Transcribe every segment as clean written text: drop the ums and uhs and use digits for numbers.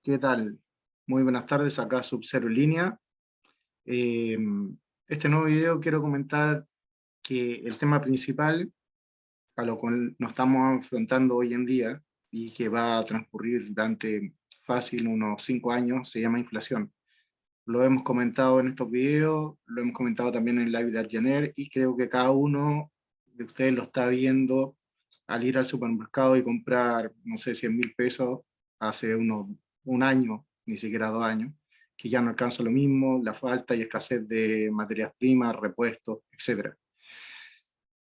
¿Qué tal? Muy buenas tardes, acá Sub-Zero en línea. Este nuevo video quiero comentar que el tema principal a lo cual nos estamos enfrentando hoy en día y que va a transcurrir durante fácil unos 5 años se llama inflación. Lo hemos comentado en estos videos, lo hemos comentado también en el live de Arjaner y creo que cada uno de ustedes lo está viendo al ir al supermercado y comprar, no sé, 100.000 pesos hace un año, ni siquiera 2 años, que ya no alcanza lo mismo, la falta y escasez de materias primas, repuestos, etc.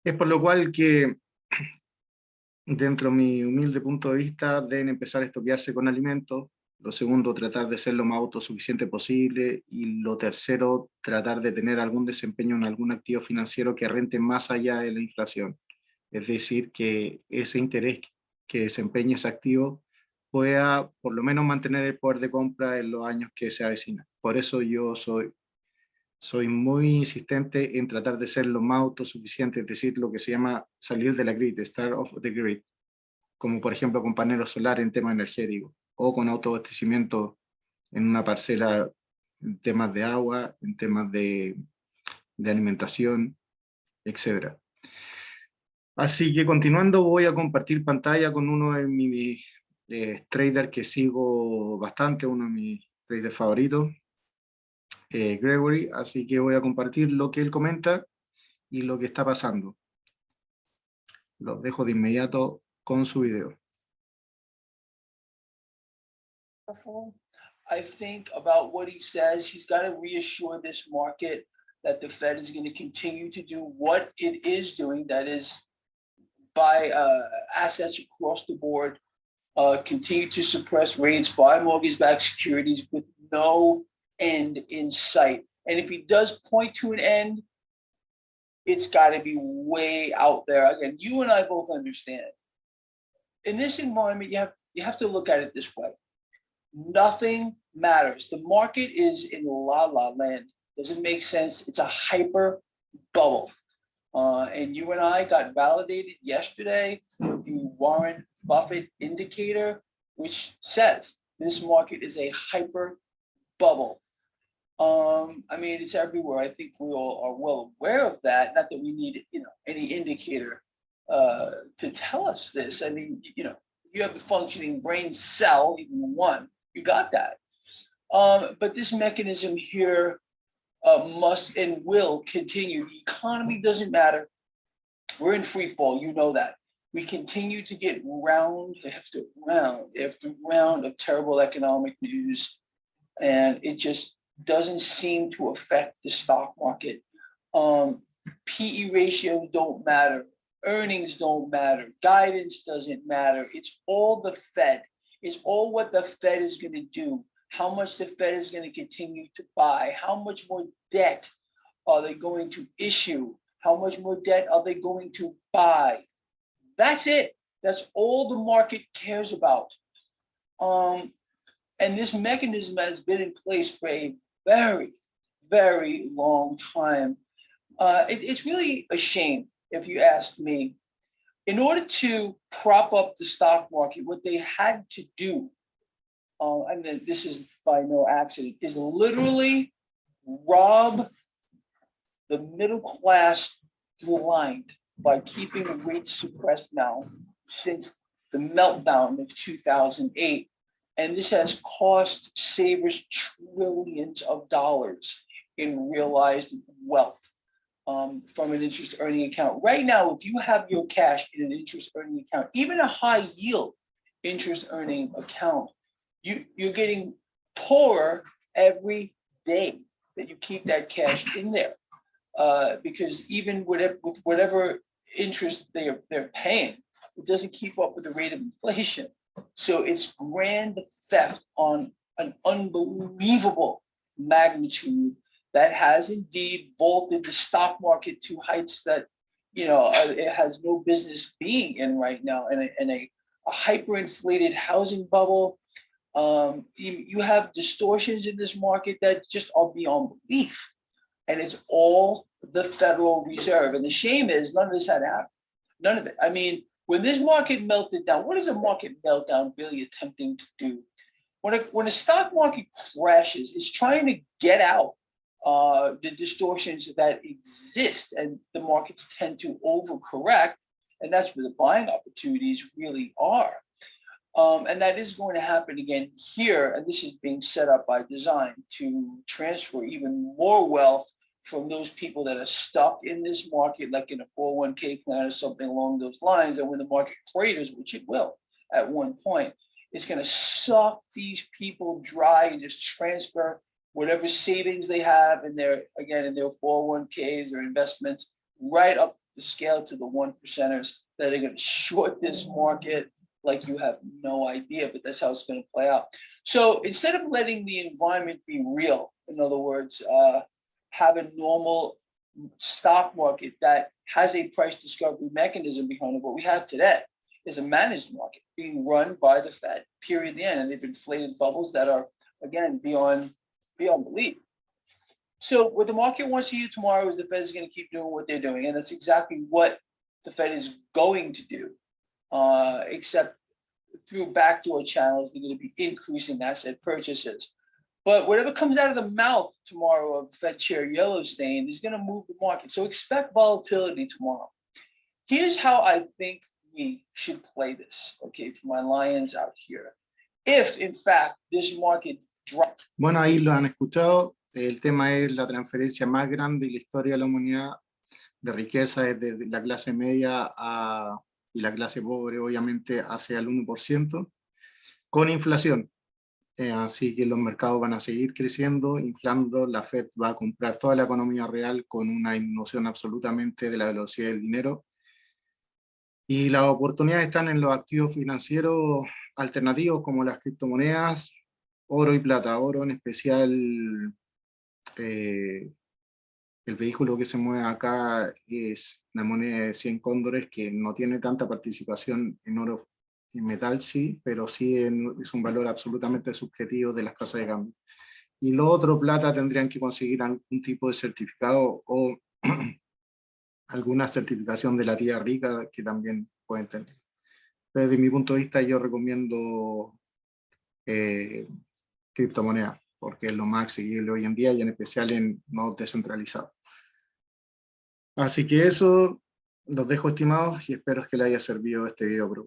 Es por lo cual que, dentro de mi humilde punto de vista, deben empezar a expropiarse con alimentos. Lo segundo, tratar de ser lo más autosuficiente posible. Y lo tercero, tratar de tener algún desempeño en algún activo financiero que rente más allá de la inflación. Es decir, que ese interés que desempeñe ese activo pueda por lo menos mantener el poder de compra en los años que se avecinan. Por eso yo soy muy insistente en tratar de ser lo más autosuficiente, es decir, lo que se llama salir de la grid, start off the grid, como por ejemplo con panelos solares en temas energéticos, o con autoabastecimiento en una parcela en temas de agua, en temas de alimentación, etc. Así que continuando, voy a compartir pantalla con uno de mis traders que sigo bastante, uno de mis traders favoritos, Gregory, así que voy a compartir lo que él comenta y lo que está pasando. Los dejo de inmediato con su video. I think about what he says. He's got to reassure this market that the Fed is going to continue to do what it is doing, that is buy assets across the board, continue to suppress rates, buy mortgage-backed securities with no end in sight. And if he does point to an end, it's got to be way out there. Again, you and I both understand. In this environment, you have to look at it this way. Nothing matters. The market is in la la land. Doesn't make sense. It's a hyper bubble. And you and I got validated yesterday with the Warren Buffett indicator, which says this market is a hyper bubble. I mean, it's everywhere. I think we all are well aware of that. Not that we need, any indicator to tell us this. I mean, you have a functioning brain cell, even one, you got that. But this mechanism here must and will continue. The economy doesn't matter. We're in free fall, you know that. We continue to get round after round of terrible economic news, and it just doesn't seem to affect the stock market. PE ratios don't matter. Earnings don't matter. Guidance doesn't matter. It's all the Fed. It's all what the Fed is going to do. How much the Fed is going to continue to buy. How much more debt are they going to issue? How much more debt are they going to buy? That's it. That's all the market cares about. And this mechanism has been in place for a very, very long time. It's really a shame, if you ask me. In order to prop up the stock market, what they had to do, and this is by no accident, is literally rob the middle class blind by keeping the rates suppressed now since the meltdown of 2008. And this has cost savers trillions of dollars in realized wealth from an interest earning account. Right now, if you have your cash in an interest earning account, even a high yield interest earning account, you're getting poorer every day that you keep that cash in there. Because even with whatever interest they're paying, it doesn't keep up with the rate of inflation. So it's grand theft on an unbelievable magnitude that has indeed vaulted the stock market to heights that it has no business being in right now. In a hyperinflated housing bubble, you have distortions in this market that just are beyond belief. And it's all the Federal Reserve. And the shame is none of this had happened. None of it. I mean, when this market melted down, what is a market meltdown really attempting to do? when a stock market crashes, it's trying to get out the distortions that exist, and the markets tend to overcorrect, and that's where the buying opportunities really are. And that is going to happen again here, and this is being set up by design to transfer even more wealth from those people that are stuck in this market, like in a 401k plan or something along those lines. And when the market craters, which it will at one point, it's going to suck these people dry and just transfer whatever savings they have in their, again, in their 401ks or investments, right up the scale to the 1%ers that are going to short this market like you have no idea, but that's how it's going to play out. So instead of letting the environment be real, in other words, have a normal stock market that has a price discovery mechanism behind it, what we have today is a managed market being run by the Fed, period, the end. And they've inflated bubbles that are, again, beyond belief. So what the market wants to do tomorrow is the Fed is going to keep doing what they're doing. And that's exactly what the Fed is going to do, except through backdoor channels, they're going to be increasing asset purchases. But whatever comes out of the mouth tomorrow of Fed Chair Yellowstein is going to move the market. So expect volatility tomorrow. Here's how I think we should play this, okay, for my lions out here. If, in fact, this market drops. Bueno, ahí lo han escuchado. El tema es la transferencia más grande en la historia de la humanidad de riqueza desde la clase media y la clase pobre, obviamente, hacia el 1%, con inflación. Así que los mercados van a seguir creciendo, inflando. La Fed va a comprar toda la economía real con una disminución absolutamente de la velocidad del dinero. Y las oportunidades están en los activos financieros alternativos como las criptomonedas, oro y plata. Oro en especial, el vehículo que se mueve acá es la moneda de 100 cóndores, que no tiene tanta participación en oro y metal, sí, pero sí es un valor absolutamente subjetivo de las casas de cambio. Y lo otro, plata, tendrían que conseguir algún tipo de certificado o alguna certificación de la tía rica que también pueden tener. Pero desde mi punto de vista yo recomiendo criptomonedas, porque es lo más accesible hoy en día y en especial en nodos descentralizados. Así que eso, los dejo estimados y espero que les haya servido este video.